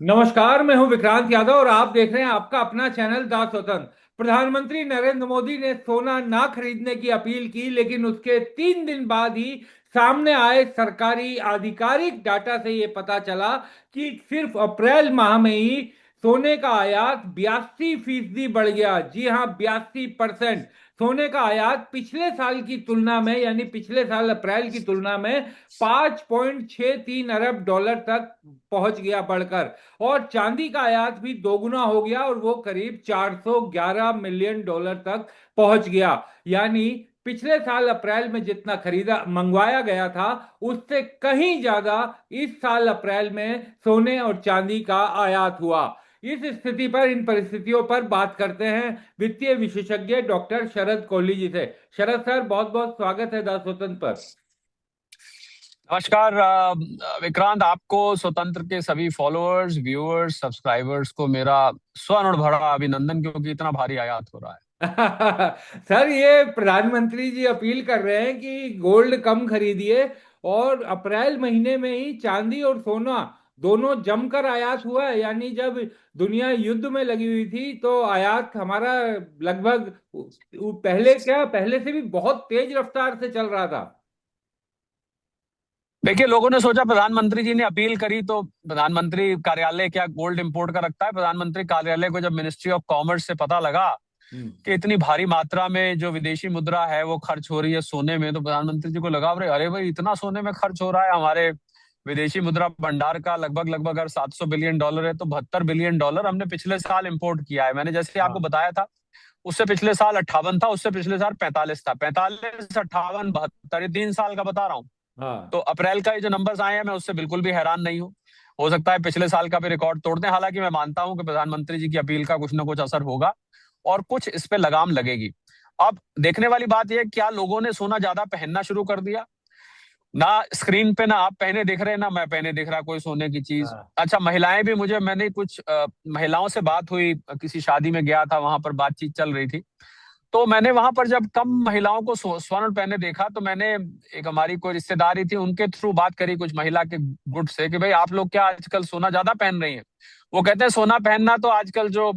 नमस्कार, मैं हूं विक्रांत यादव और आप देख रहे हैं आपका अपना चैनल दा स्वतंत्र। प्रधानमंत्री नरेंद्र मोदी ने सोना ना खरीदने की अपील की, लेकिन उसके 3 दिन बाद ही सामने आए सरकारी आधिकारिक डाटा से ये पता चला कि सिर्फ अप्रैल माह में ही सोने का आयात 82% बढ़ गया। जी हां, 82%। सोने का आयात पिछले साल की तुलना में, यानी पिछले साल अप्रैल की तुलना में 5.63 अरब डॉलर तक पहुंच गया बढ़कर। और चांदी का आयात भी दोगुना हो गया और वो करीब 411 मिलियन डॉलर तक पहुंच गया। यानी पिछले साल अप्रैल में जितना खरीदा मंगवाया गया था, उससे कहीं ज्यादा इस साल अप्रैल में सोने और चांदी का आयात हुआ। इस स्थिति पर, इन परिस्थितियों पर बात करते हैं वित्तीय विशेषज्ञ डॉक्टर शरद कोहली जी से। शरद सर, बहुत बहुत स्वागत है द स्वतंत्र पर। नमस्कार विक्रांत, आपको स्वतंत्र के सभी फॉलोअर्स, व्यूअर्स, सब्सक्राइबर्स को मेरा स्वर्ण भरा अभिनंदन, क्योंकि इतना भारी आयात हो रहा है। सर, ये प्रधानमंत्री जी अपील कर रहे हैं कि गोल्ड कम खरीदिए, और अप्रैल महीने में ही चांदी और सोना दोनों जमकर आयात हुआ है। यानी जब दुनिया युद्ध में लगी हुई थी तो आयात हमारा लगभग पहले से भी बहुत तेज रफ्तार से चल रहा था। देखिए, लोगों ने सोचा प्रधानमंत्री जी ने अपील करी तो प्रधानमंत्री कार्यालय क्या गोल्ड इंपोर्ट का रखता है। प्रधानमंत्री कार्यालय को जब मिनिस्ट्री ऑफ कॉमर्स से पता लगा हम्म। कि इतनी भारी मात्रा में जो विदेशी मुद्रा है वो खर्च हो रही है सोने में, तो प्रधानमंत्री जी को लगा, अरे अरे भाई, इतना सोने में खर्च हो रहा है। हमारे विदेशी मुद्रा भंडार का लगभग लगभग अगर 700 बिलियन डॉलर है तो 72 बिलियन डॉलर हमने पिछले साल इंपोर्ट किया है। मैंने जैसे आपको हाँ। बताया था, उससे पिछले साल 58 था, उससे पिछले साल 45 था। 45, 58, 72, ये 3 साल का बता रहा हूँ। हाँ। तो अप्रैल का ये जो नंबर्स आए हैं, मैं उससे बिल्कुल भी हैरान नहीं हूँ। हो सकता है पिछले साल का भी रिकॉर्ड तोड़ दें। हालांकि मैं मानता हूं कि प्रधानमंत्री जी की अपील का कुछ ना कुछ असर होगा और कुछ इस पे लगाम लगेगी। अब देखने वाली बात यह है, क्या लोगों ने सोना ज्यादा पहनना शुरू कर दिया? ना स्क्रीन पे ना आप पहने दिख रहे हैं, ना मैं पहने दिख रहा कोई सोने की चीज। हाँ। अच्छा, महिलाएं भी, मैंने कुछ महिलाओं से बात हुई, किसी शादी में गया था, वहां पर बातचीत चल रही थी। तो मैंने वहां पर जब कम महिलाओं को स्वर्ण पहने देखा, तो मैंने, एक हमारी कोई रिश्तेदारी थी, उनके थ्रू बात करी कुछ महिला के गुट से कि भाई आप लोग क्या आजकल सोना ज्यादा पहन रही हैं? वो कहते हैं सोना पहनना तो आजकल जो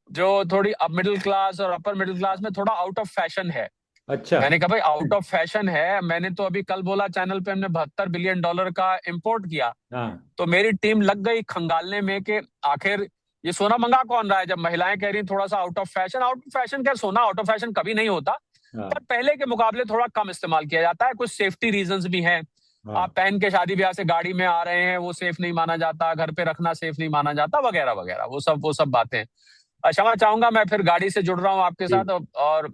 जो थोड़ी अब मिडिल क्लास और अपर मिडिल क्लास में थोड़ा आउट ऑफ फैशन है। अच्छा। मैंने कहा भाई, आउट ऑफ फैशन है? मैंने तो अभी कल बोला चैनल पे हमने 72 बिलियन डॉलर का इंपोर्ट किया। हाँ। तो मेरी टीम लग गई खंगालने में कि आखिर ये सोना मंगा कौन रहा है, जब महिलाएं कह रही थोड़ा सा out of fashion. Out of fashion क्या, सोना आउट ऑफ फैशन कभी नहीं होता, पर हाँ। पहले के मुकाबले थोड़ा कम इस्तेमाल किया जाता है। कुछ सेफ्टी रीजंस भी हैं। आप हाँ। पहन के शादी ब्याह से गाड़ी में आ रहे हैं, वो सेफ नहीं माना जाता, घर पे रखना सेफ नहीं माना जाता, वगैरह वगैरह, वो सब बातें। क्षमा चाहूंगा, मैं फिर गाड़ी से जुड़ रहा हूँ आपके जी। साथ, और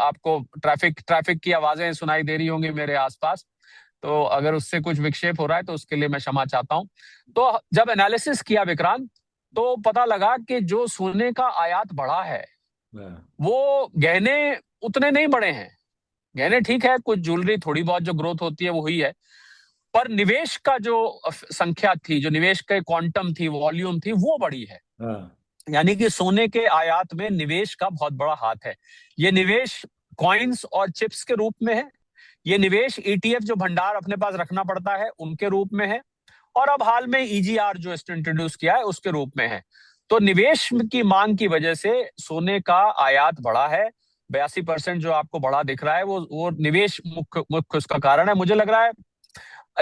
आपको ट्रैफिक ट्रैफिक की आवाजें सुनाई दे रही होंगी मेरे आसपास। तो अगर उससे कुछ विक्षेप हो रहा है तो उसके लिए मैं क्षमा चाहता हूँ। तो जब एनालिसिस किया विक्रांत, तो पता लगा कि जो सोने का आयात बढ़ा है, हाँ। वो गहने उतने नहीं बढ़े हैं। गहने ठीक है, कुछ ज्वेलरी थोड़ी बहुत जो ग्रोथ होती है वो हुई है, पर निवेश का जो संख्या थी, जो निवेश के क्वांटम थी, वॉल्यूम थी, वो बढ़ी है। हाँ। यानी कि सोने के आयात में निवेश का बहुत बड़ा हाथ है। ये निवेश कॉइन्स और चिप्स के रूप में है। ये निवेश ईटीएफ जो भंडार अपने पास रखना पड़ता है उनके रूप में है। और अब हाल में ईजीआर जो इंट्रोड्यूस किया है उसके रूप में है। तो निवेश की मांग की वजह से सोने का आयात बढ़ा है। 82% जो आपको बढ़ा दिख रहा है, वो निवेश मुख्य मुख्य उसका कारण है। मुझे लग रहा है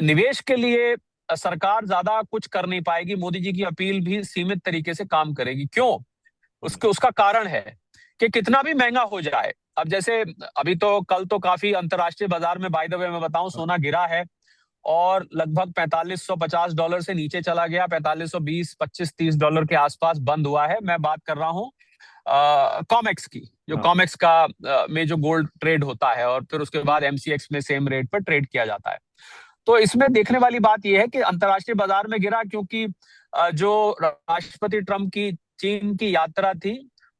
निवेश के लिए सरकार ज्यादा कुछ कर नहीं पाएगी। मोदी जी की अपील भी सीमित तरीके से काम करेगी। क्यों? उसका कारण है कि कितना भी महंगा हो जाए, अब जैसे अभी तो कल तो काफी अंतर्राष्ट्रीय बाजार में, बाय द वे मैं बताऊं, सोना गिरा है और लगभग 4550 डॉलर से नीचे चला गया। 4520, 25-30 डॉलर के आसपास बंद हुआ है। मैं बात कर रहा हूँ कॉमेक्स की, जो हाँ। कॉमेक्स का में जो गोल्ड ट्रेड होता है, और फिर उसके बाद एमसीएक्स में सेम रेट पर ट्रेड किया जाता है। तो इसमें देखने वाली बात यह है कि अंतर्राष्ट्रीय बाजार में गिरा क्योंकि जो राष्ट्रपति ट्रंप की चीन की यात्रा थी,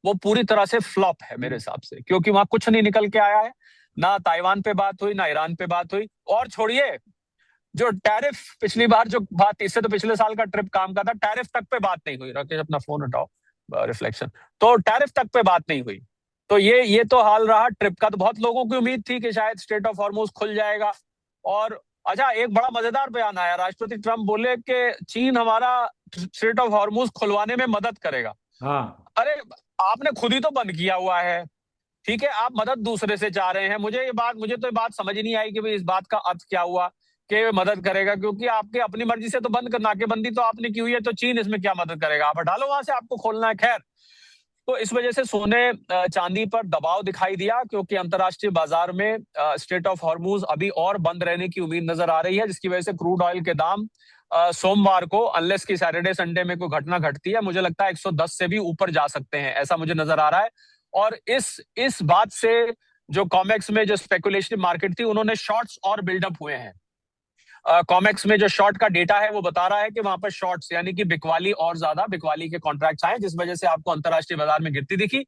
वो पूरी तरह से फ्लॉप है मेरे हिसाब से, क्योंकि वहां कुछ नहीं निकल के आया है। ना ताइवान पे बात हुई, ना ईरान पे बात हुई, और छोड़िए जो टैरिफ, पिछली बार जो बात, इससे तो पिछले साल का ट्रिप काम का था, टैरिफ तक पे बात नहीं हुई। राकेश, अपना फोन हटाओ, रिफ्लेक्शन। तो टैरिफ तक पे बात नहीं हुई। तो ये तो हाल रहा ट्रिप का। तो बहुत लोगों की उम्मीद थी कि शायद स्ट्रेट ऑफ हॉर्मुज खुल जाएगा। और अच्छा, एक बड़ा मजेदार बयान आया, राष्ट्रपति ट्रंप बोले कि चीन हमारा स्ट्रेट ऑफ हॉर्मुज खुलवाने में मदद करेगा। हाँ। अरे आपने खुद ही तो बंद किया हुआ है, ठीक है, आप मदद दूसरे से चाह रहे हैं। मुझे तो ये बात समझ ही नहीं आई कि भाई इस बात का अर्थ क्या हुआ कि मदद करेगा, क्योंकि आपके अपनी मर्जी से तो बंद कर, नाकेबंदी तो आपने की हुई है, तो चीन इसमें क्या मदद करेगा, आप हटा लो वहां से, आपको खोलना है। खैर, तो इस वजह से सोने चांदी पर दबाव दिखाई दिया, क्योंकि अंतर्राष्ट्रीय बाजार में स्ट्रेट ऑफ हॉर्मुज अभी और बंद रहने की उम्मीद नजर आ रही है, जिसकी वजह से क्रूड ऑयल के दाम सोमवार को, अनलेस की सैटरडे संडे में कोई घटना घटती है, मुझे लगता है 110 से भी ऊपर जा सकते हैं, ऐसा मुझे नजर आ रहा है। और इस बात से जो कॉमेक्स में जो स्पेकुलेशन मार्केट थी, उन्होंने शॉर्ट्स और बिल्डअप हुए हैं। कॉमेक्स में जो शॉर्ट का डेटा है वो बता रहा है कि वहां पर शॉर्ट्स यानी कि बिकवाली और ज्यादा बिकवाली के कॉन्ट्रैक्ट्स आए, जिस वजह से आपको अंतर्राष्ट्रीय बाजार में गिरती दिखी।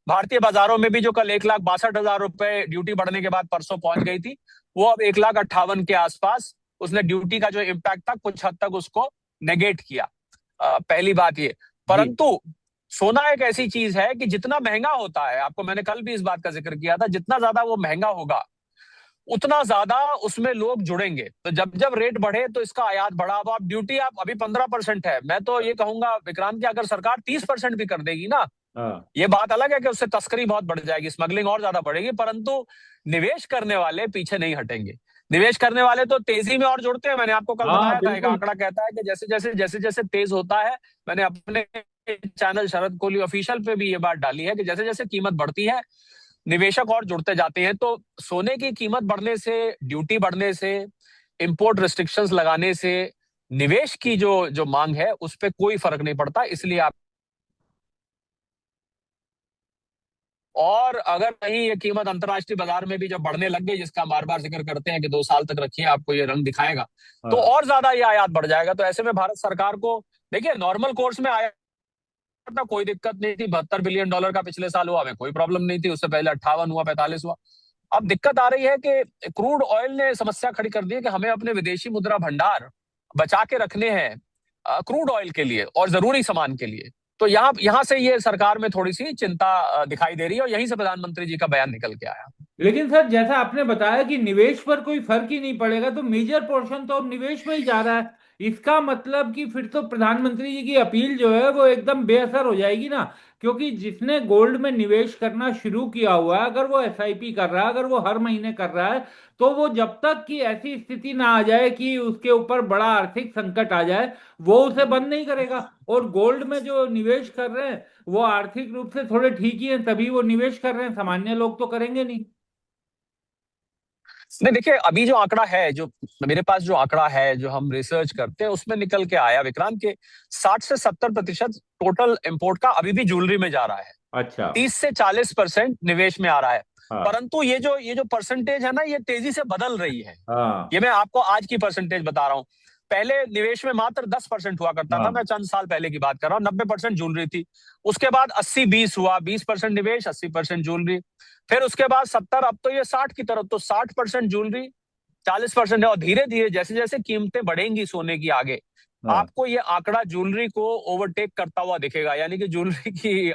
भारतीय बाजारों में भी जो कल 1,62,000 रुपए ड्यूटी बढ़ने के बाद परसों पहुंच गई थी, वो अब 1,58,000 के आसपास, उसने ड्यूटी का जो इम्पैक्ट था कुछ हद तक उसको नेगेट किया। पहली बात ये। जी। परंतु सोना एक ऐसी चीज है कि जितना महंगा होता है, आपको मैंने कल भी इस बात का जिक्र किया था, जितना ज्यादा वो महंगा होगा उतना ज्यादा उसमें लोग जुड़ेंगे। तो जब जब रेट बढ़े तो इसका आयात बढ़ा। अब आप ड्यूटी आप अभी 15% है, मैं तो ये कहूंगा विक्रांत, कि अगर सरकार 30% भी कर देगी ना, हाँ। ये बात अलग है कि उससे तस्करी बहुत बढ़ जाएगी, स्मगलिंग और ज्यादा बढ़ेगी, परंतु निवेश करने वाले पीछे नहीं हटेंगे। निवेश करने वाले तो तेजी में और जुड़ते हैं। मैंने आपको कल हाँ बताया था, एक बिल्कुल। आंकड़ा कहता है कि जैसे जैसे तेज होता है, मैंने अपने चैनल शरद कोहली ऑफिशियल पे भी ये बात डाली है कि जैसे जैसे कीमत बढ़ती है निवेशक और जुड़ते जाते हैं। तो सोने की कीमत बढ़ने से, ड्यूटी बढ़ने से, इंपोर्ट रिस्ट्रिक्शंस लगाने से निवेश की जो जो मांग है उस पर कोई फर्क नहीं पड़ता। इसलिए आप, और अगर कहीं ये कीमत अंतर्राष्ट्रीय बाजार में भी जब बढ़ने लग गई, जिसका बार बार जिक्र करते हैं कि 2 साल तक रखिए आपको ये रंग दिखाएगा, तो हाँ। और ज्यादा ये आयात बढ़ जाएगा। तो ऐसे में भारत सरकार को, देखिए, नॉर्मल कोर्स में आयात था, कोई दिक्कत नहीं थी। $72 बिलियन का पिछले साल हुआ, हमें कोई प्रॉब्लम नहीं थी। उससे पहले 58 हुआ, 45 हुआ। अब दिक्कत आ रही है कि क्रूड ऑयल ने समस्या खड़ी कर दी है कि हमें अपने विदेशी मुद्रा भंडार बचा के रखने हैं क्रूड ऑयल के लिए और जरूरी सामान के लिए। तो यहाँ यहाँ से ये सरकार में थोड़ी सी चिंता दिखाई दे रही है, और यहीं से प्रधानमंत्री जी का बयान निकल के आया। लेकिन सर, जैसा आपने बताया कि निवेश पर कोई फर्क ही नहीं पड़ेगा, तो मेजर पोर्शन तो अब निवेश में ही जा रहा है। इसका मतलब कि फिर तो प्रधानमंत्री जी की अपील जो है वो एकदम बेअसर हो जाएगी ना। क्योंकि जिसने गोल्ड में निवेश करना शुरू किया हुआ है, अगर वो एसआईपी कर रहा है, अगर वो हर महीने कर रहा है, तो वो जब तक कि ऐसी स्थिति ना आ जाए कि उसके ऊपर बड़ा आर्थिक संकट आ जाए, वो उसे बंद नहीं करेगा। और गोल्ड में जो निवेश कर रहे हैं वो आर्थिक रूप से थोड़े ठीक ही हैं, तभी वो निवेश कर रहे हैं, सामान्य लोग तो करेंगे नहीं। नहीं, देखिए, अभी जो आंकड़ा है, जो मेरे पास जो आंकड़ा है, जो हम रिसर्च करते हैं, उसमें निकल के आया विक्रांत के 60 से 70% टोटल इंपोर्ट का अभी भी ज्वेलरी में जा रहा है। अच्छा। 30 से 40% निवेश में आ रहा है। हाँ। परंतु ये जो परसेंटेज है ना, ये तेजी से बदल रही है। हाँ। ये मैं आपको आज की परसेंटेज बता रहा हूँ। पहले निवेश में मात्र 10% हुआ करता था, हाँ। मैं चंद साल पहले की बात कर रहा हूँ। 90% ज्वेलरी थी। उसके बाद 80-20 हुआ, 20% निवेश, 80% ज्वेलरी। फिर उसके बाद 70, अब तो ये 60 की तरफ, तो 60% ज्वेलरी, 40% है। और धीरे धीरे जैसे जैसे कीमतें बढ़ेंगी सोने की आगे, हाँ। आपको ये आंकड़ा ज्वेलरी को ओवरटेक करता हुआ दिखेगा, यानी कि ज्वेलरी की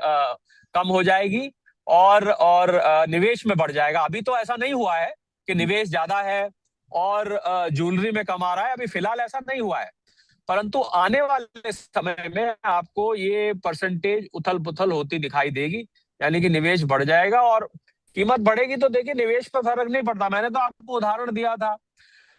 कम हो जाएगी और निवेश में बढ़ जाएगा। अभी तो ऐसा नहीं हुआ है कि निवेश ज्यादा है और ज्वेलरी में कम आ रहा है, अभी फिलहाल ऐसा नहीं हुआ है। परंतु आने वाले समय में आपको ये परसेंटेज उथल पुथल होती दिखाई देगी, यानी कि निवेश बढ़ जाएगा और कीमत बढ़ेगी। तो देखिए, निवेश पर फर्क नहीं पड़ता। मैंने तो आपको उदाहरण दिया था।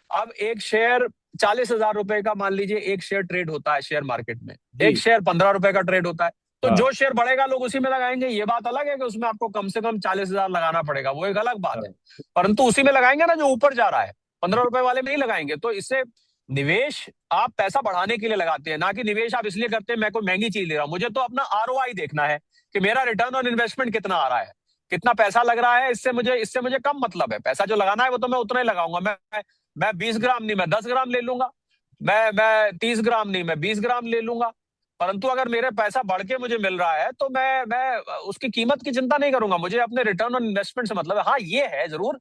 अब एक शेयर 40,000 रुपए का, मान लीजिए, एक शेयर ट्रेड होता है शेयर मार्केट में, जी। एक शेयर 15 रुपए का ट्रेड होता है। तो हाँ। जो शेयर बढ़ेगा लोग उसी में लगाएंगे। ये बात अलग है कि उसमें आपको कम से कम 40,000 लगाना पड़ेगा, वो एक अलग बात है। हाँ। परंतु उसी में लगाएंगे ना जो ऊपर जा रहा है, 15 रुपए वाले में नहीं लगाएंगे। तो इससे निवेश आप पैसा बढ़ाने के लिए लगाते हैं, ना कि निवेश आप इसलिए करते हैं मैं कोई महंगी चीज ले रहा हूं। मुझे तो अपना आरओआई देखना है कि मेरा रिटर्न ऑन इन्वेस्टमेंट कितना आ रहा है, कितना पैसा लग रहा है। इससे मुझे कम मतलब है। पैसा जो लगाना है वो तो मैं उतना ही लगाऊंगा। मैं 20 ग्राम नहीं, मैं 10 ग्राम ले लूंगा। मैं 30 ग्राम नहीं, मैं 20 ग्राम ले लूंगा। परंतु अगर मेरे पैसा बढ़ के मुझे मिल रहा है तो मैं उसकी कीमत की चिंता नहीं करूंगा। मुझे अपने रिटर्न ऑन इन्वेस्टमेंट से मतलब है। हाँ, ये है जरूर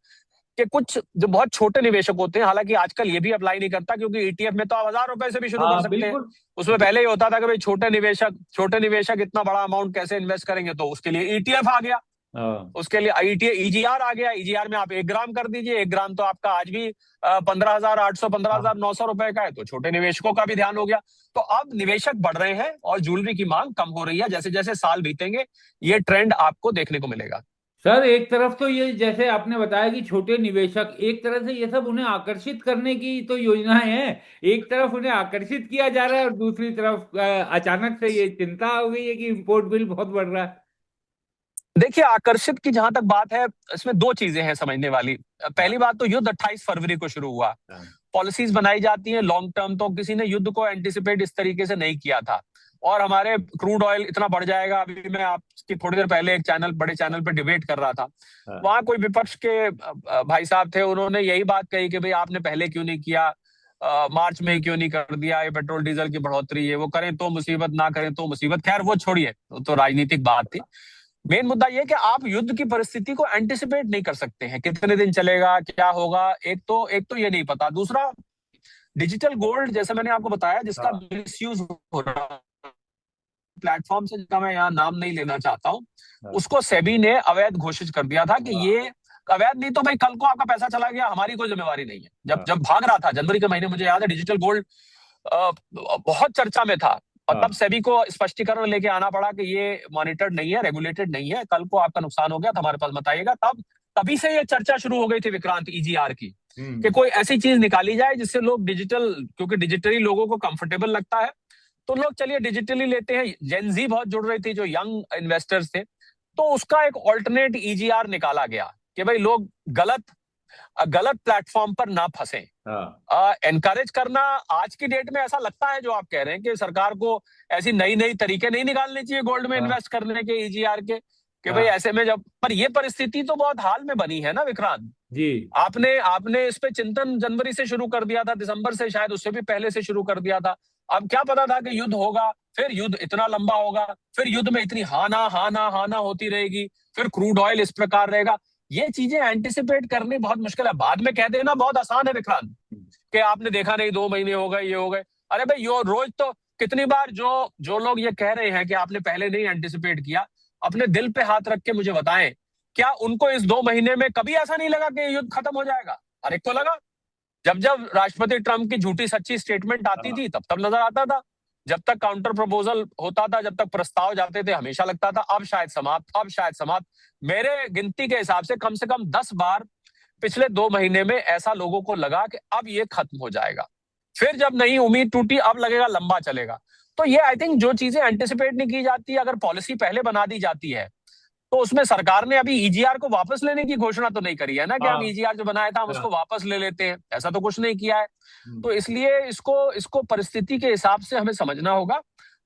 कि कुछ जो बहुत छोटे निवेशक होते हैं, हालांकि आजकल ये भी अप्लाई नहीं करता, क्योंकि ईटीएफ में तो आप 1,000 रुपए से भी शुरू कर हाँ सकते हैं। बिल्कुल। उसमें पहले ही होता था कि भाई छोटे निवेशक इतना बड़ा अमाउंट कैसे इन्वेस्ट करेंगे, तो उसके लिए ईटीएफ आ गया। हाँ। उसके लिए ईजीआर आ गया। ईजीआर में आप 1 ग्राम कर दीजिए, 1 ग्राम तो आपका आज भी 15,800 15,900 रुपए का है, तो छोटे निवेशकों का भी ध्यान हो गया। तो अब निवेशक बढ़ रहे हैं और ज्वेलरी की मांग कम हो रही है। जैसे जैसे साल बीतेंगे ये ट्रेंड आपको देखने को मिलेगा। सर एक तरफ तो ये जैसे आपने बताया कि छोटे निवेशक, एक तरह से ये सब उन्हें आकर्षित करने की तो योजनाएं हैं। एक तरफ उन्हें आकर्षित किया जा रहा है और दूसरी तरफ अचानक से ये चिंता हो गई है कि इंपोर्ट बिल बहुत बढ़ रहा है। देखिए, आकर्षित की जहां तक बात है, इसमें दो चीजें हैं समझने वाली। हाँ। पहली बात तो युद्ध 28 फरवरी को शुरू हुआ। हाँ। पॉलिसीज बनाई जाती हैं लॉन्ग टर्म, तो किसी ने युद्ध को एंटिसिपेट इस तरीके से नहीं किया था। और हमारे क्रूड ऑयल इतना बढ़ जाएगा, अभी मैं आपकी थोड़ी देर पहले एक चैनल, बड़े चैनल पे डिबेट कर रहा था। हाँ। वहां कोई विपक्ष के भाई साहब थे, उन्होंने यही बात कही कि भाई आपने पहले क्यों नहीं किया, मार्च में ही क्यों नहीं कर दिया, ये पेट्रोल डीजल की बढ़ोतरी है, वो करें तो मुसीबत, ना करें तो मुसीबत। खैर वो छोड़िए, तो राजनीतिक बात थी। मेन मुद्दा ये कि आप युद्ध की परिस्थिति को एंटिसिपेट नहीं कर सकते हैं, कितने दिन चलेगा, क्या होगा। एक तो ये नहीं पता। दूसरा, डिजिटल गोल्ड, जैसे मैंने आपको बताया, जिसका हाँ। मिसयूज हो रहा है प्लेटफॉर्म से, जिसका मैं यहाँ नाम नहीं लेना चाहता हूँ, हाँ। उसको सेबी ने अवैध घोषित कर दिया था कि ये अवैध नहीं तो भाई कल को आपका पैसा चला गया, हमारी कोई जिम्मेवारी नहीं है। जब हाँ। जब भाग रहा था जनवरी के महीने, मुझे याद है डिजिटल गोल्ड बहुत चर्चा में था। और हाँ। तब सेबी को स्पष्टीकरण लेके आना पड़ा कि ये मॉनिटर्ड नहीं है, रेगुलेटेड नहीं है, कल को आपका नुकसान हो गया तो हमारे पास बताइएगा। तभी से ये चर्चा शुरू हो गई थी विक्रांत, ईजीआर की, कि हम्म। कोई ऐसी चीज निकाली जाए जिससे लोग डिजिटल, क्योंकि डिजिटली लोगों को कंफर्टेबल लगता है, तो लोग चलिए डिजिटली लेते हैं। जेनजी बहुत जुड़ रही थी, जो यंग इन्वेस्टर्स थे, तो उसका एक ऑल्टरनेट ईजीआर निकाला गया कि भाई लोग गलत गलत प्लेटफॉर्म पर ना फंसे। हाँ। एनकरेज करना आज की डेट में, ऐसा लगता है जो आप कह रहे हैं कि सरकार को ऐसी नई नई तरीके नहीं निकालने चाहिए गोल्ड में हाँ। इन्वेस्ट करने के, ईजीआर के, कि भाई हाँ। ऐसे में जब, पर ये परिस्थिति तो बहुत हाल में बनी है ना विक्रांत। जी। आपने आपने इस पे चिंतन जनवरी से शुरू कर दिया था, दिसंबर से, शायद उससे भी पहले से शुरू कर दिया था। अब क्या पता था कि युद्ध होगा, फिर युद्ध इतना लंबा होगा, फिर युद्ध में इतनी हाना हाना हाना होती रहेगी, फिर क्रूड ऑयल इस प्रकार रहेगा। ये चीजें एंटिसिपेट करनी बहुत मुश्किल है। बाद में कह देना बहुत आसान है विक्रांत, कि आपने देखा नहीं, 2 महीने हो गए, ये हो गए। अरे भाई यो रोज तो, कितनी बार जो जो लोग ये कह रहे हैं कि आपने पहले नहीं एंटिसिपेट किया, अपने दिल पे हाथ रख के मुझे बताएं, क्या उनको इस 2 महीने में कभी ऐसा नहीं लगा कि ये युद्ध खत्म हो जाएगा? हर एक को लगा। जब जब राष्ट्रपति ट्रंप की झूठी सच्ची स्टेटमेंट आती हाँ। थी तब तब नजर आता था। जब तक काउंटर प्रपोजल होता था, जब तक प्रस्ताव जाते थे, हमेशा लगता था अब शायद समाप्त, अब शायद समाप्त। मेरे गिनती के हिसाब से कम 10 बार पिछले 2 महीने में ऐसा लोगों को लगा कि अब ये खत्म हो जाएगा। फिर जब नहीं, उम्मीद टूटी, अब लगेगा लंबा चलेगा। तो ये आई थिंक जो चीजें एंटिसिपेट नहीं की जाती, अगर पॉलिसी पहले बना दी जाती है, तो उसमें सरकार ने अभी ईजीआर को वापस लेने की घोषणा तो नहीं करी है ना, कि हम हाँ। ईजीआर जो बनाया था हम हाँ। उसको वापस ले लेते हैं, ऐसा तो कुछ नहीं किया है। हम्म। तो इसलिए इसको इसको परिस्थिति के हिसाब से हमें समझना होगा।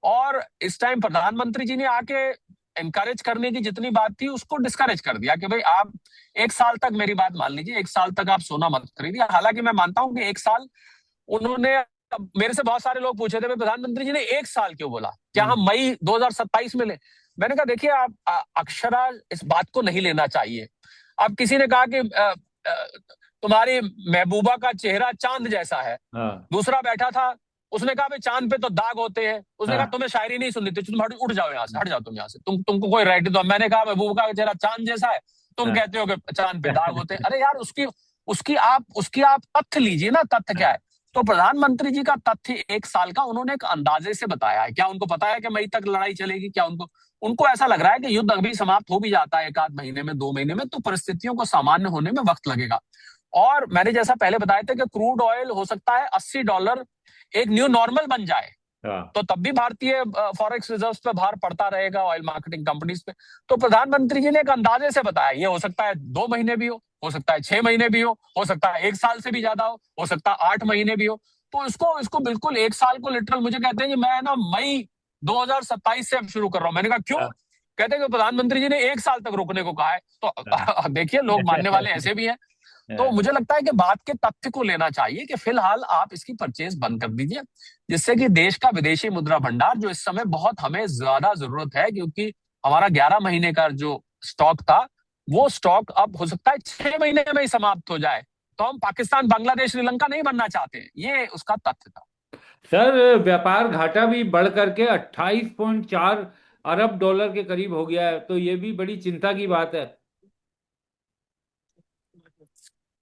और इस टाइम प्रधानमंत्री जी ने आके एनकरेज करने की जितनी बात थी, उसको डिस्करेज कर दिया कि भाई आप 1 साल तक, मेरी बात मान लीजिए, 1 साल तक आप सोना मत खरीदिए। हालांकि मैं मानता हूं कि 1 साल उन्होंने, मेरे से बहुत सारे लोग पूछे थे भाई प्रधानमंत्री जी ने 1 साल क्यों बोला, क्या हम्म। हम मई 2027 में ले? मैंने कहा देखिए, आप अक्षरा इस बात को नहीं लेना चाहिए। अब किसी ने कहा कि तुम्हारी महबूबा का चेहरा चांद जैसा है। हाँ। दूसरा बैठा था, उसने कहा भाई चांद पे तो दाग होते हैं। उसने कहा हाँ। तुम्हें शायरी नहीं सुननी थी, तुम उड़ जाओ यहाँ से, हट जाओ तुम यहाँ से, तुमको कोई राइट नहीं। तो मैंने कहा महबूबा का चेहरा चांद जैसा है, तुम हाँ। कहते हो कि चांद पे दाग होते हैं। अरे यार, उसकी आप तथ्य लीजिए ना, तथ्य क्या है? तो प्रधानमंत्री जी का तथ्य 1 साल का उन्होंने एक अंदाजे से बताया है। क्या उनको पता है कि मई तक लड़ाई चलेगी? क्या उनको उनको ऐसा लग रहा है कि युद्ध अभी समाप्त हो भी जाता है 1 आध महीने में, 2 महीने में, तो परिस्थितियों को सामान्य होने में वक्त लगेगा। और मैंने जैसा पहले बताया था कि क्रूड ऑयल हो सकता है $80 एक न्यू नॉर्मल बन जाए, हाँ। तो तब भी भारतीय फॉरेक्स रिजर्व्स पे भार पड़ता रहेगा, ऑयल मार्केटिंग कंपनीज पे। तो प्रधानमंत्री जी ने एक अंदाजे से बताया, ये हो सकता है 2 महीने भी हो सकता है 6 महीने भी हो सकता है 1 साल से भी ज्यादा हो सकता है 8 महीने भी हो। तो इसको इसको बिल्कुल 1 साल को लिटरल, मुझे कहते हैं कि मैं ना मई 2027 से अब शुरू कर रहा हूं। मैंने कहा क्यों? हाँ। कहते हैं कि प्रधानमंत्री जी ने 1 साल तक रुकने को कहा है। हाँ। तो देखिए, लोग मानने वाले ऐसे भी हैं। तो हाँ। मुझे लगता है कि बात के तथ्य को लेना चाहिए कि फिलहाल आप इसकी परचेज बंद कर दीजिए, जिससे कि देश का विदेशी मुद्रा भंडार, जो इस समय बहुत हमें ज्यादा जरूरत है, क्योंकि हमारा 11 महीने का जो स्टॉक था, वो स्टॉक अब हो सकता है 6 महीने में ही समाप्त हो जाए। तो हम पाकिस्तान, बांग्लादेश, श्रीलंका नहीं बनना चाहते, ये उसका तथ्य था। सर व्यापार घाटा भी बढ़ करके 28.4 अरब डॉलर के करीब हो गया है, तो ये भी बड़ी चिंता की बात है।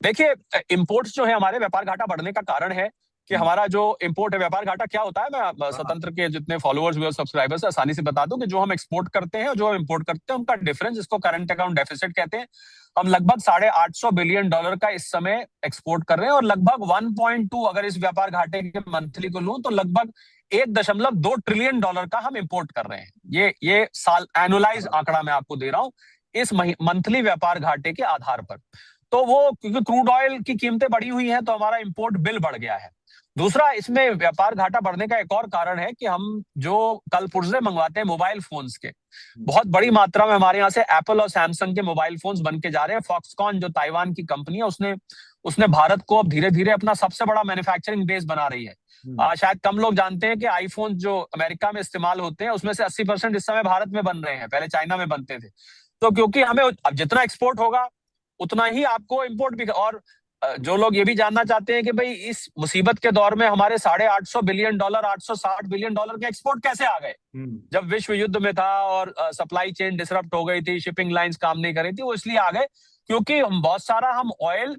देखिए, इंपोर्ट्स जो है हमारे व्यापार घाटा बढ़ने का कारण है कि हम्म। हमारा जो इंपोर्ट है, व्यापार घाटा क्या होता है, मैं हाँ। स्वतंत्र के जितने फॉलोअर्स हुए सब्सक्राइबर्स है आसानी से बता दूं कि जो हम एक्सपोर्ट करते हैं और जो हम इंपोर्ट करते हैं उनका डिफरेंस, जिसको करंट अकाउंट डेफिसिट कहते हैं, हम लगभग $850 बिलियन का इस समय एक्सपोर्ट कर रहे हैं, और लगभग 1.2, अगर इस व्यापार घाटे के मंथली को लूं तो लगभग $1.2 ट्रिलियन का हम इंपोर्ट कर रहे हैं। ये साल एनुअलाइज हाँ। आंकड़ा मैं आपको दे रहा हूं इस मंथली व्यापार घाटे के आधार पर। तो वो क्योंकि क्रूड ऑयल की कीमतें बढ़ी हुई हैं तो हमारा इंपोर्ट बिल बढ़ गया है। दूसरा, इसमें व्यापार घाटा बढ़ने का एक और कारण है कि हम जो कल पुर्जे मंगवाते हैं मोबाइल फोन्स के, बहुत बड़ी मात्रा में हमारे यहाँ से एप्पल और सैमसंग के मोबाइल फोन्स बन के जा रहे हैं। फॉक्सकॉन जो ताइवान की कंपनी है, उसने उसने भारत को अब धीरे धीरे अपना सबसे बड़ा मैन्युफैक्चरिंग बेस बना रही है। हम्म। शायद कम लोग जानते हैं कि आईफोन जो अमेरिका में इस्तेमाल होते हैं उसमें से 80% इस समय भारत में बन रहे हैं, पहले चाइना में बनते थे। तो क्योंकि हमें अब जितना एक्सपोर्ट होगा उतना ही आपको इंपोर्ट भी, और जो लोग ये भी जानना चाहते हैं कि भाई इस मुसीबत के दौर में हमारे $850 बिलियन, $860 बिलियन के एक्सपोर्ट कैसे आ गए, हम्म। जब विश्व युद्ध में था और सप्लाई चेन डिसरप्ट हो गई थी, शिपिंग लाइंस काम नहीं कर रही थी, वो इसलिए आ गए क्योंकि हम बहुत सारा हम ऑयल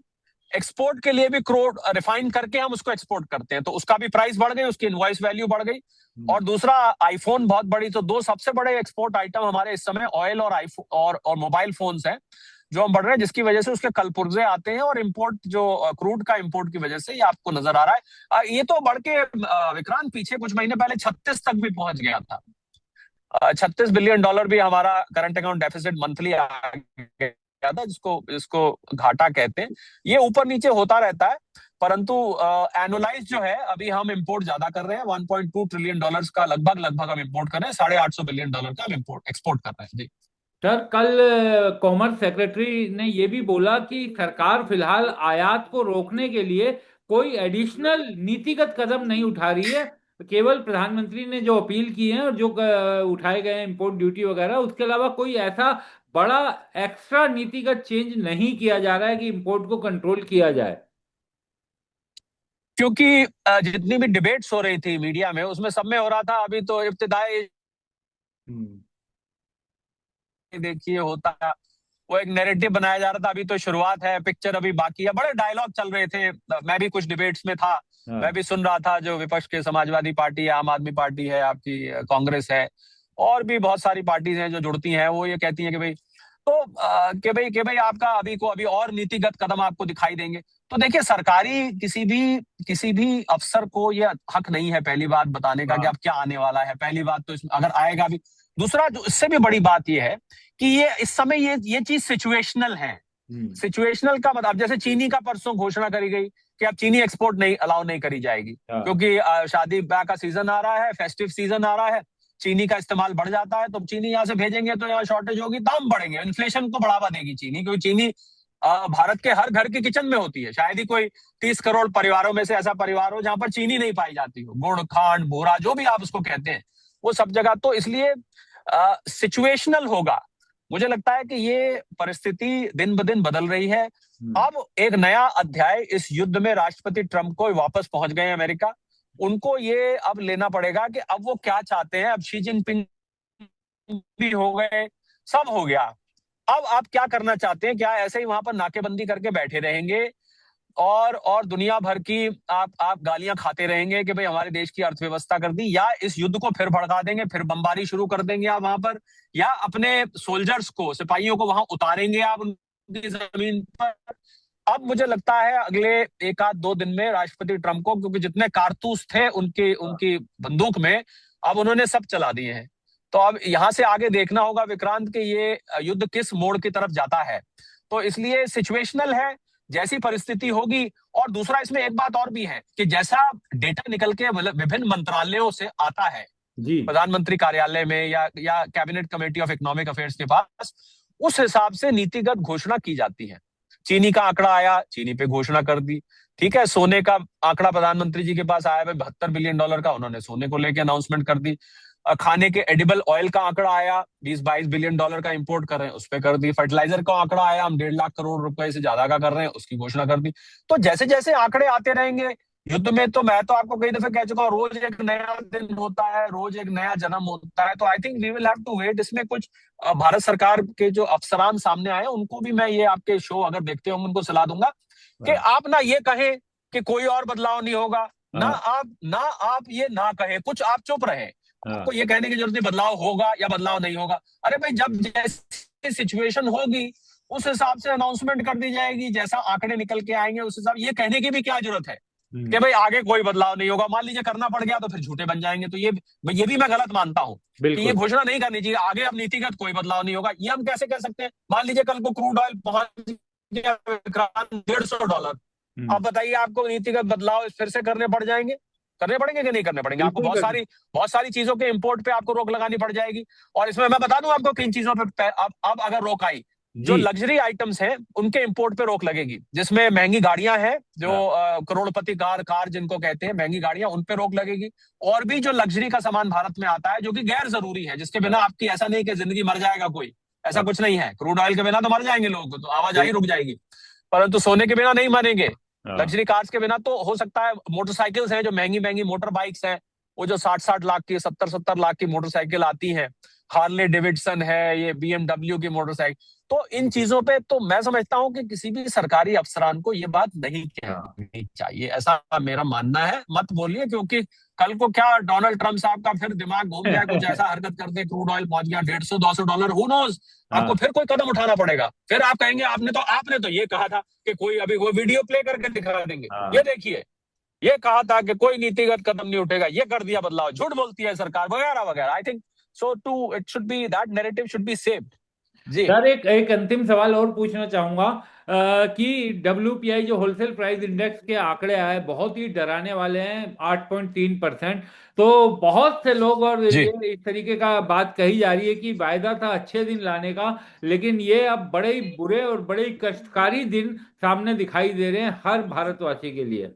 एक्सपोर्ट के लिए भी क्रूड रिफाइन करके हम उसको एक्सपोर्ट करते हैं, तो उसका भी प्राइस बढ़ गई, उसकी इनवॉइस वैल्यू बढ़ गई। हम्म। और दूसरा, आईफोन बहुत बड़ी, तो दो सबसे बड़े एक्सपोर्ट आइटम हमारे इस समय ऑयल और आईफोन और मोबाइल फोन्स हैं जो हम बढ़ रहे हैं, जिसकी वजह से उसके कल पुर्जे आते हैं, और इंपोर्ट जो क्रूड का इंपोर्ट की वजह से ये आपको नजर आ रहा है। ये तो बढ़ के विक्रांत पीछे कुछ महीने पहले 36 तक भी पहुंच गया था। $36 बिलियन भी हमारा करंट अकाउंट डेफिसिट मंथली आ गया था, जिसको जिसको घाटा कहते हैं। ये ऊपर नीचे होता रहता है, परंतु एनुअलाइज जो है अभी हम इंपोर्ट ज्यादा कर रहे हैं। $1.2 ट्रिलियन का लगभग लगभग हम इंपोर्ट कर रहे हैं, $850 बिलियन का हम इंपोर्ट एक्सपोर्ट कर रहे हैं जी। सर, कल कॉमर्स सेक्रेटरी ने ये भी बोला कि सरकार फिलहाल आयात को रोकने के लिए कोई एडिशनल नीतिगत कदम नहीं उठा रही है। केवल प्रधानमंत्री ने जो अपील की है और जो उठाए गए हैं इंपोर्ट ड्यूटी वगैरह, उसके अलावा कोई ऐसा बड़ा एक्स्ट्रा नीतिगत चेंज नहीं किया जा रहा है कि इंपोर्ट को कंट्रोल किया जाए। क्योंकि जितनी भी डिबेट्स हो रही थी मीडिया में, उसमें सब में हो रहा था अभी तो इब्तिदाई हम्म। देखिए होता है, वो एक नैरेटिव बनाया जा रहा था, अभी तो शुरुआत है, पिक्चर अभी बाकी है, बड़े डायलॉग चल रहे थे। मैं भी कुछ डिबेट्स में था, मैं हाँ। भी सुन रहा था, जो विपक्ष के समाजवादी पार्टी है, आम आदमी पार्टी है, आपकी कांग्रेस है, और भी बहुत सारी पार्टीज हैं जो जुड़ती हैं, वो ये कहती हैं कि भाई, तो कि भाई आपका अभी और नीतिगत कदम आपको दिखाई देंगे। तो देखिए, सरकारी किसी भी अफसर को ये हक नहीं है पहली बात बताने का कि हाँ। अब क्या आने वाला है, पहली बात तो इसमें अगर आएगा भी। दूसरा, जो इससे भी बड़ी बात ये है कि ये इस समय ये चीज सिचुएशनल है। हम्म। सिचुएशनल का मतलब, जैसे चीनी का परसों घोषणा करी गई कि अब चीनी एक्सपोर्ट नहीं अलाउ नहीं करी जाएगी, हाँ। क्योंकि शादी ब्याह का सीजन आ रहा है, फेस्टिव सीजन आ रहा है, चीनी का इस्तेमाल बढ़ जाता है, तो चीनी यहाँ से भेजेंगे तो यहाँ शॉर्टेज होगी, दाम बढ़ेंगे, इन्फ्लेशन को बढ़ावा देगी चीनी, क्योंकि चीनी भारत के हर घर के किचन में होती है। शायद ही कोई 30 करोड़ परिवारों में से ऐसा परिवार हो जहां पर चीनी नहीं पाई जाती हो, गुड़ खांड बूरा जो भी आप उसको कहते हैं, वो सब जगह। तो इसलिए सिचुएशनल होगा। मुझे लगता है कि ये परिस्थिति दिन ब दिन बदल रही है। हम्म। अब एक नया अध्याय इस युद्ध में राष्ट्रपति ट्रंप को वापस पहुंच गए हैं अमेरिका, उनको ये अब लेना पड़ेगा कि अब वो क्या चाहते हैं। अब शी जिनपिंग भी हो गए, सब हो गया, अब आप क्या करना चाहते हैं? क्या ऐसे ही वहां पर नाकेबंदी करके बैठे रहेंगे और दुनिया भर की आप गालियां खाते रहेंगे कि भाई हमारे देश की अर्थव्यवस्था कर दी, या इस युद्ध को फिर भड़का देंगे, फिर बमबारी शुरू कर देंगे आप वहां पर, या अपने सोल्जर्स को, सिपाहियों को वहां उतारेंगे आप उनकी जमीन पर? अब मुझे लगता है अगले एक आध दो दिन में राष्ट्रपति ट्रंप को, क्योंकि जितने कारतूस थे उनकी उनकी बंदूक में, अब उन्होंने सब चला दिए हैं। तो अब यहां से आगे देखना होगा विक्रांत कि ये युद्ध किस मोड़ की तरफ जाता है। तो इसलिए सिचुएशनल है, जैसी परिस्थिति होगी। और दूसरा, इसमें एक बात और भी है कि जैसा डेटा निकल के विभिन्न मंत्रालयों से आता है, जी। प्रधानमंत्री कार्यालय में या cabinet committee of economic affairs के पास, उस हिसाब से नीतिगत घोषणा की जाती है। चीनी का आंकड़ा आया, चीनी पे घोषणा कर दी, ठीक है। सोने का आंकड़ा प्रधानमंत्री जी के पास आया है $72 बिलियन का, उन्होंने सोने को लेकर अनाउंसमेंट कर दी। खाने के एडिबल ऑयल का आंकड़ा आया, $20-22 बिलियन का इंपोर्ट कर रहे हैं, उस पर कर दी। फर्टिलाइजर का आंकड़ा आया, हम 1.5 लाख करोड़ रुपए से ज्यादा का कर रहे हैं, उसकी घोषणा कर दी। तो जैसे जैसे आंकड़े आते रहेंगे, युद्ध में तो मैं तो आपको कई दफे कह चुका हूँ, रोज एक नया दिन होता है, रोज एक नया जन्म होता है। तो I think we will have to wait. इसमें कुछ भारत सरकार के जो अफसरान सामने आए, उनको भी मैं ये आपके शो अगर देखते होंगे उनको सलाह दूंगा कि हाँ। आप ना ये कहें कि कोई और बदलाव नहीं होगा, हाँ। ना आप ये ना कहें, कुछ आप चुप रहे। आपको हाँ। ये कहने की जरूरत नहीं बदलाव होगा या बदलाव नहीं होगा। अरे भाई, जब जैसी सिचुएशन होगी उस हिसाब से अनाउंसमेंट कर दी जाएगी, जैसा आंकड़े निकल के आएंगे उस हिसाब। ये कहने की भी क्या जरूरत है कि हम्म। भाई आगे कोई बदलाव नहीं होगा? मान लीजिए करना पड़ गया तो फिर झूठे बन जाएंगे। तो ये भी मैं गलत मानता हूं कि ये बिल्कुल। घोषणा नहीं करनी चाहिए आगे अब नीतिगत कोई बदलाव नहीं होगा। ये हम कैसे कह सकते हैं? मान लीजिए कल को क्रूड ऑयल पहुंच गया विक्रांत $150, हम्म। अब बताइए आपको नीतिगत बदलाव फिर से करने पड़ जाएंगे? करने पड़ेंगे कि नहीं करने पड़ेंगे? आपको बिल्कुल कर। बहुत सारी चीजों के इंपोर्ट पे आपको रोक लगानी पड़ जाएगी। और इसमें मैं बता दूं आपको किन चीजों पे अब अगर रोक आई, जो जी। लग्जरी आइटम्स हैं उनके इंपोर्ट पे रोक लगेगी, जिसमें महंगी गाड़ियां हैं, जो हाँ। करोड़पति कार कार जिनको कहते हैं, महंगी गाड़ियां, उन पे रोक लगेगी। और भी जो लग्जरी का सामान भारत में आता है जो कि गैर जरूरी है, जिसके बिना हाँ। आपकी ऐसा नहीं कि जिंदगी मर जाएगा कोई, ऐसा हाँ। कुछ नहीं है। क्रूड ऑयल के बिना तो मर जाएंगे लोग, तो आवाजाही रुक बिल्कुल। जाएगी, परंतु सोने के बिना नहीं मरेंगे। हाँ। लग्जरी कार्स के बिना तो हो सकता है। मोटरसाइकिल्स हैं, जो महंगी महंगी मोटर बाइक्स हैं, वो जो 60-60 लाख की, 70-70 लाख की मोटरसाइकिल आती है, हार्ले डेविडसन है, ये बीएमडब्ल्यू की मोटरसाइकिल। तो इन चीजों पे तो मैं समझता हूं कि किसी भी सरकारी अफसरान को ये बात नहीं हाँ। कहनी चाहिए, ऐसा मेरा मानना है। मत बोलिए, क्योंकि कल को क्या डोनाल्ड ट्रंप साहब का फिर दिमाग घूम जाए, कुछ ऐसा हरकत कर दे, क्रूड ऑयल पहुंच गया $150-200, हु नोज, आपको हाँ। फिर कोई कदम उठाना पड़ेगा। फिर आप कहेंगे आपने तो ये कहा था कि कोई, अभी वो वीडियो प्ले करके दिखा देंगे, ये हाँ। देखिए, ये कहा था कि कोई नीतिगत कदम नहीं उठेगा, ये कर दिया बदलाव, झूठ बोलती है सरकार, वगैरह वगैरह। I think so to it should be that narrative should be saved. जी सर, एक एक अंतिम सवाल और पूछना चाहूंगा कि WPI जो होलसेल प्राइस इंडेक्स के आंकड़े आए बहुत ही डराने वाले हैं, 8.3%। तो बहुत से लोग, और जी। ये इस तरीके का बात कही जा रही है कि वायदा था अच्छे दिन लाने का, लेकिन ये अब बड़े ही बुरे और बड़े ही कष्टकारी दिन सामने दिखाई दे रहे हैं हर भारतवासी के लिए।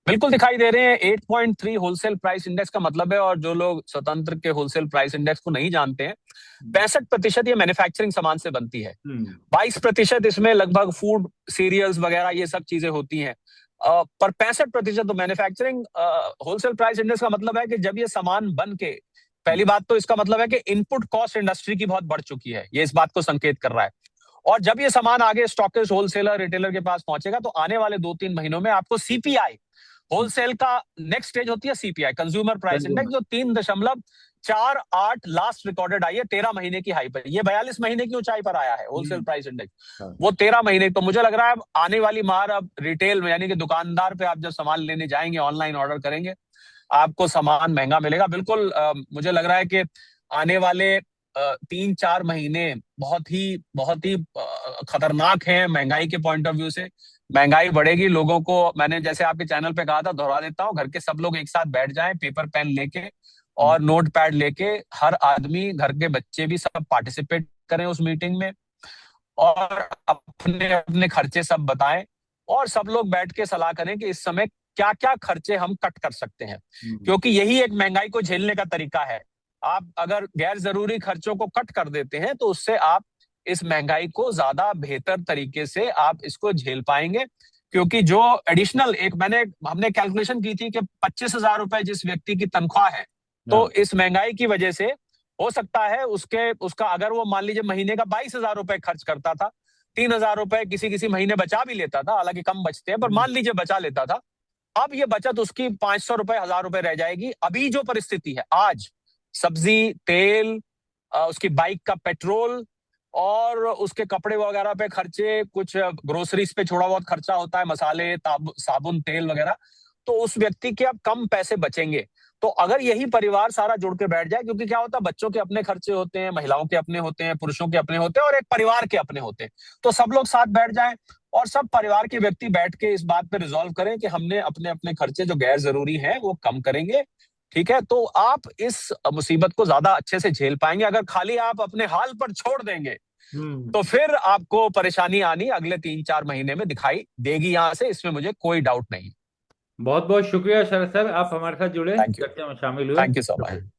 बिल्कुल दिखाई दे रहे हैं। 8.3 होलसेल प्राइस इंडेक्स का मतलब है, और जो लोग स्वतंत्र के होलसेल प्राइस इंडेक्स को नहीं जानते हैं, 65% ये मैन्युफैक्चरिंग सामान से बनती है, हम्म। 22% इसमें लगभग फूड सीरियल्स वगैरह ये सब चीजें होती हैं। पर 65% तो मैन्युफैक्चरिंग। होलसेल प्राइस इंडेक्स का मतलब है कि जब ये सामान बन के, पहली बात तो इसका मतलब है कि इनपुट कॉस्ट इंडस्ट्री की बहुत बढ़ चुकी है, ये इस बात को संकेत कर रहा है। और जब ये सामान आगे स्टॉकिस्ट, होलसेलर, रिटेलर के पास पहुंचेगा, तो आने वाले 2-3 महीनों में आपको सीपीआई, होलसेल का नेक्स्ट स्टेज होती है CPI, consumer price index, consumer. जो 3.48 लास्ट रिकॉर्डेड आई है 13 महीने की हाई पर। ये 42 महीने की ऊंचाई पर आया है होलसेल प्राइस इंडेक्स, हाँ। वो 13 महीने। तो मुझे लग रहा है अब आने वाली मार अब रिटेल में, यानी कि दुकानदार पे आप जब सामान लेने जाएंगे, ऑनलाइन ऑर्डर करेंगे, आपको सामान महंगा मिलेगा। बिल्कुल मुझे लग रहा है कि आने वाले 3-4 महीने बहुत ही खतरनाक है महंगाई के पॉइंट ऑफ व्यू से। महंगाई बढ़ेगी, लोगों को, मैंने जैसे आपके चैनल पे कहा था, दोहरा देता हूँ, घर के सब लोग एक साथ बैठ जाएं, पेपर पेन लेके और नोट पैड लेके, हर आदमी, घर के बच्चे भी सब पार्टिसिपेट करें उस मीटिंग में, और अपने अपने खर्चे सब बताएं, और सब लोग बैठ के सलाह करें कि इस समय क्या क्या खर्चे हम कट कर सकते हैं, क्योंकि यही एक महंगाई को झेलने का तरीका है। आप अगर गैर जरूरी खर्चों को कट कर देते हैं, तो उससे आप इस महंगाई को ज्यादा बेहतर तरीके से आप इसको झेल पाएंगे। क्योंकि जो एडिशनल एक हमने कैलकुलेशन की थी कि 25,000 रुपए जिस व्यक्ति की तनख्वाह है, तो हाँ। इस महंगाई की वजह से हो सकता है उसका अगर वो मान लीजिए महीने का 22,000 रुपए खर्च करता था, 3,000 रुपए किसी किसी महीने बचा भी लेता था, हालांकि कम बचते हैं, पर मान लीजिए बचा लेता था, अब ये बचत उसकी 500 रुपए, 1,000 रुपए रह जाएगी। अभी जो परिस्थिति है आज, सब्जी, तेल, उसकी बाइक का पेट्रोल, और उसके कपड़े वगैरह पे खर्चे, कुछ ग्रोसरीज पे थोड़ा बहुत खर्चा होता है, मसाले, साबुन, तेल वगैरह, तो उस व्यक्ति के अब कम पैसे बचेंगे। तो अगर यही परिवार सारा जुड़ के बैठ जाए, क्योंकि क्या होता है, बच्चों के अपने खर्चे होते हैं, महिलाओं के अपने होते हैं, पुरुषों के अपने होते हैं, और एक परिवार के अपने होते हैं, तो सब लोग साथ बैठ जाएं और सब परिवार के व्यक्ति बैठ के इस बात पे रिजॉल्व करें कि हमने अपने अपने खर्चे जो गैर जरूरी हैं वो कम करेंगे। ठीक है, तो आप इस मुसीबत को ज्यादा अच्छे से झेल पाएंगे। अगर खाली आप अपने हाल पर छोड़ देंगे, हम्म। तो फिर आपको परेशानी आनी अगले 3-4 महीने में दिखाई देगी यहां से, इसमें मुझे कोई डाउट नहीं। बहुत बहुत शुक्रिया सर, आप हमारे साथ जुड़े, थैंक यू। चर्चा में शामिल हुए। Thank you so much. शुक्रिया।